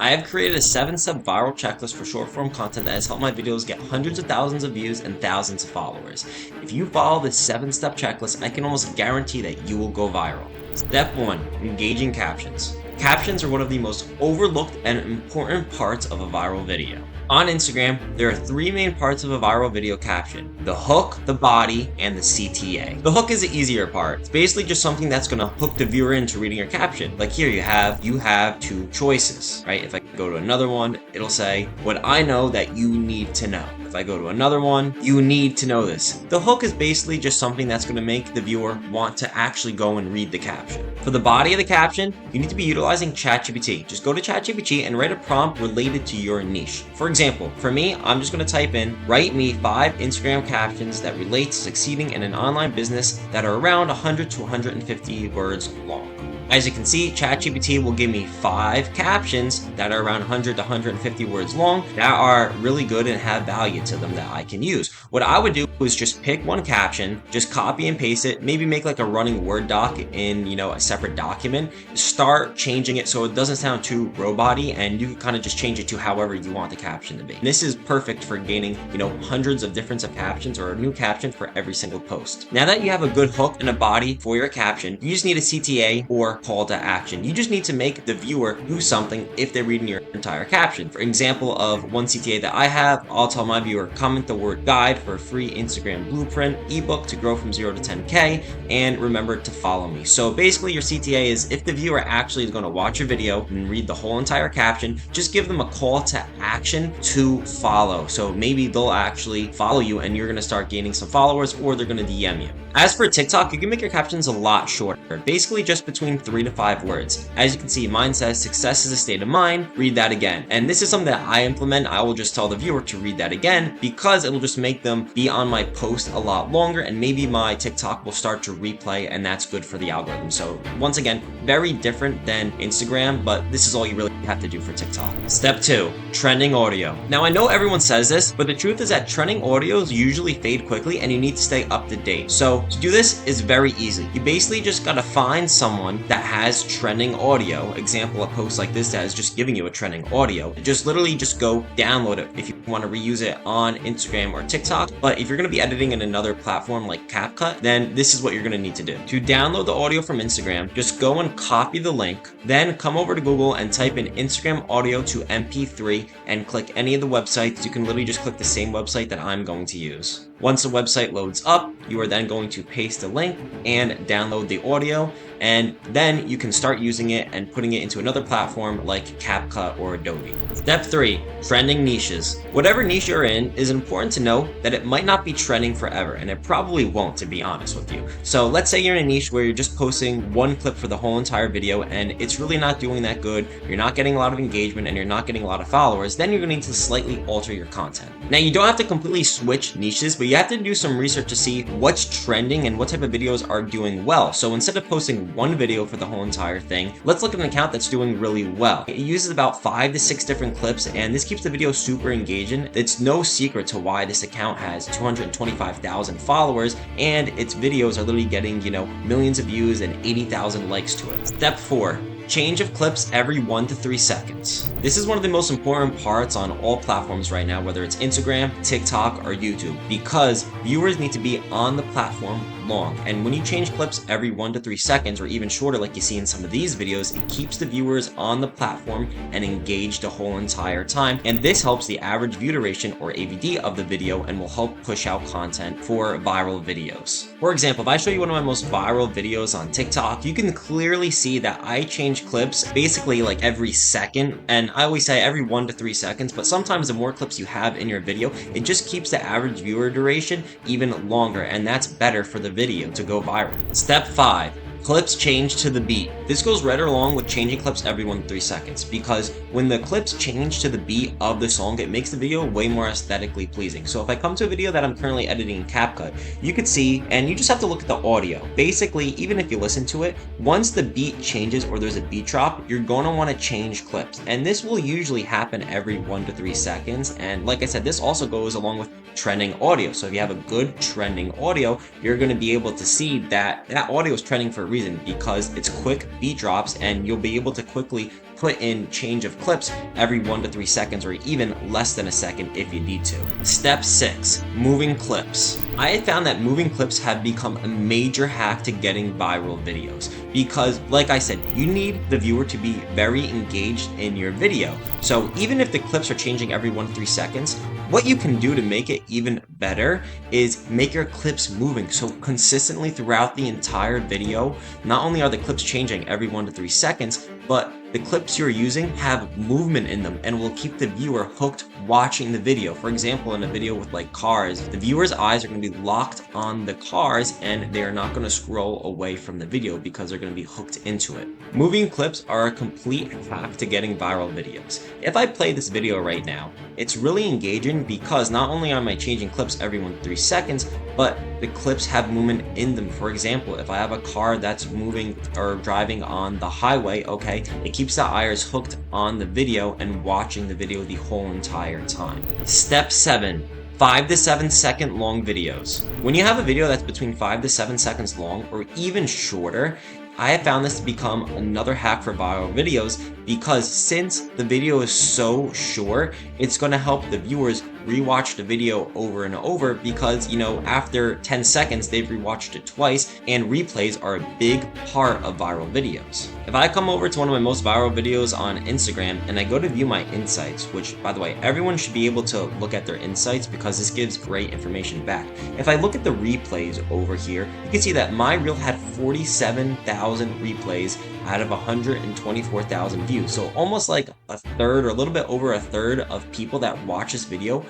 I have created a 7-step viral checklist for short form content that has helped my videos get hundreds of thousands of views and thousands of followers. If you follow this 7-step checklist, I can almost guarantee that you will go viral. Step 1. Engaging captions. Captions are one of the most overlooked and important parts of a viral video. On Instagram, there are 3 main parts of a viral video caption: the hook, the body, and the CTA. The hook is the easier part. It's basically just something that's going to hook the viewer into reading your caption. Like here you have 2 choices, right? If I go to another one, it'll say, what I know that you need to know. If I go to another one, you need to know this. The hook is basically just something that's going to make the viewer want to actually go and read the caption. For the body of the caption, you need to be utilizing ChatGPT. Just go to ChatGPT and write a prompt related to your niche. For example, for me, I'm just going to type in, write me 5 Instagram captions that relate to succeeding in an online business that are around 100 to 150 words long. As you can see, ChatGPT will give me 5 captions that are around 100 to 150 words long that are really good and have value to them that I can use. What I would do is just pick one caption, just copy and paste it, maybe make like a running Word doc in, a separate document, start changing it so it doesn't sound too robot-y, and you can kind of just change it to however you want the caption to be. This is perfect for gaining, hundreds of different captions or a new caption for every single post. Now that you have a good hook and a body for your caption, you just need a CTA or call to action. You just need to make the viewer do something if they're reading your entire caption. For example of one CTA that I have, I'll tell my viewer, comment the word guide for a free Instagram blueprint ebook to grow from 0 to 10K, and remember to follow me. So basically your CTA is if the viewer actually is going to watch your video and read the whole entire caption, just give them a call to action to follow. So maybe they'll actually follow you and you're going to start gaining some followers, or they're going to DM you. As for TikTok, you can make your captions a lot shorter, basically just between 3 to 5 words. As you can see, mine says success is a state of mind, read that again. And this is something that I implement. I will just tell the viewer to read that again because it'll just make them be on my post a lot longer, and maybe my TikTok will start to replay, and that's good for the algorithm. So once again, very different than Instagram, but this is all you really have to do for TikTok. Step 2, trending audio. Now I know everyone says this, but the truth is that trending audios usually fade quickly and you need to stay up to date. So to do this is very easy. You basically just gotta find someone that has trending audio. Example, a post like this that is just giving you a trending audio. Just literally just go download it if you want to reuse it on Instagram or TikTok. But if you're going to be editing in another platform like CapCut, then this is what you're going to need to do. To download the audio from Instagram, just go and copy the link, then come over to Google and type in Instagram audio to MP3 and click any of the websites. You can literally just click the same website that I'm going to use. Once the website loads up, you are then going to paste the link and download the audio, and then you can start using it and putting it into another platform like CapCut or Adobe. Step 3, trending niches. Whatever niche you're in, it is important to know that it might not be trending forever, and it probably won't, to be honest with you. So let's say you're in a niche where you're just posting one clip for the whole entire video and it's really not doing that good, you're not getting a lot of engagement, and you're not getting a lot of followers, then you're going to need to slightly alter your content. Now you don't have to completely switch niches, but you have to do some research to see what's trending and what type of videos are doing well. So instead of posting one video for the whole entire thing, let's look at an account that's doing really well. It uses about 5 to 6 different clips, and this keeps the video super engaging. It's no secret to why this account has 225,000 followers, and its videos are literally getting, millions of views and 80,000 likes to it. Step 4. Change of clips every 1 to 3 seconds. This is one of the most important parts on all platforms right now, whether it's Instagram, TikTok, or YouTube, because viewers need to be on the platform long. And when you change clips every 1 to 3 seconds, or even shorter like you see in some of these videos, it keeps the viewers on the platform and engaged the whole entire time. And this helps the average view duration, or AVD, of the video and will help push out content for viral videos. For example, if I show you one of my most viral videos on TikTok, you can clearly see that I change clips basically like every second, and I always say every 1 to 3 seconds, but sometimes the more clips you have in your video, it just keeps the average viewer duration even longer, and that's better for the video to go viral. Step 5. Clips change to the beat. This goes right along with changing clips every 1 to 3 seconds, because when the clips change to the beat of the song, it makes the video way more aesthetically pleasing. So if I come to a video that I'm currently editing in CapCut, you could see, and you just have to look at the audio. Basically, even if you listen to it, once the beat changes or there's a beat drop, you're going to want to change clips. And this will usually happen every 1 to 3 seconds. And like I said, this also goes along with trending audio. So if you have a good trending audio, you're going to be able to see that that audio is trending for a reason, because it's quick beat drops and you'll be able to quickly put in change of clips every 1 to 3 seconds or even less than a second if you need to. Step 6, moving clips. I had found that moving clips have become a major hack to getting viral videos because, like I said, you need the viewer to be very engaged in your video. So even if the clips are changing every 1 to 3 seconds, what you can do to make it even better is make your clips moving. So consistently throughout the entire video, not only are the clips changing every 1 to 3 seconds, but the clips you're using have movement in them and will keep the viewer hooked watching the video. For example, in a video with like cars, the viewer's eyes are going to be locked on the cars and they're not going to scroll away from the video because they're going to be hooked into it. Moving clips are a complete hack to getting viral videos. If I play this video right now, it's really engaging because not only am I changing clips every 1 to 3 seconds, but the clips have movement in them. For example, if I have a car that's moving or driving on the highway, okay, it keeps the eyes hooked on the video and watching the video the whole entire time. Step 7. 5 to 7 second long videos. When you have a video that's between 5 to 7 seconds long or even shorter, I have found this to become another hack for viral videos because since the video is so short, it's going to help the viewers rewatch the video over and over because, you know, after 10 seconds, they've rewatched it twice, and replays are a big part of viral videos. If I come over to one of my most viral videos on Instagram and I go to view my insights, which, by the way, everyone should be able to look at their insights because this gives great information back. If I look at the replays over here, you can see that my reel had 47,000 replays out of 124,000 views. So almost like a third or a little bit over a third of people that watch this video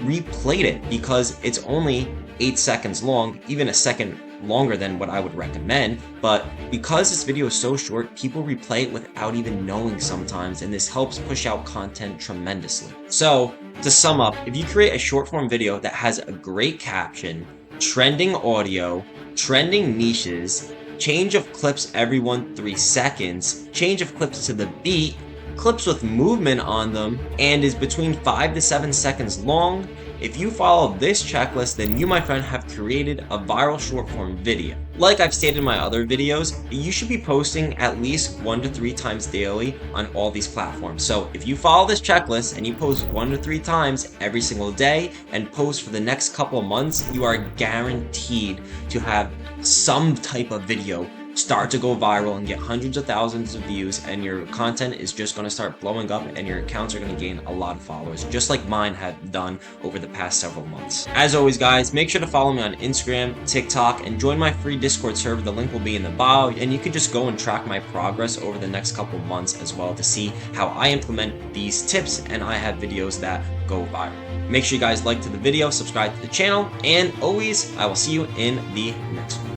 replayed it because it's only 8 seconds long, even a second longer than what I would recommend. But because this video is so short, people replay it without even knowing sometimes, and this helps push out content tremendously. So to sum up, if you create a short form video that has a great caption, trending audio, trending niches, change of clips every 1 to 3 seconds, change of clips to the beat, clips with movement on them, and is between 5 to 7 seconds long, if you follow this checklist, then you, my friend, have created a viral short form video. Like I've stated in my other videos, you should be posting at least 1 to 3 times daily on all these platforms. So if you follow this checklist and you post 1 to 3 times every single day and post for the next couple of months, you are guaranteed to have some type of video start to go viral and get hundreds of thousands of views, and your content is just going to start blowing up and your accounts are going to gain a lot of followers, just like mine have done over the past several months. As always, guys, make sure to follow me on Instagram, TikTok, and join my free Discord server. The link will be in the bio, and you can just go and track my progress over the next couple of months as well to see how I implement these tips, and I have videos that go viral. Make sure you guys like the video, subscribe to the channel, and always, I will see you in the next one.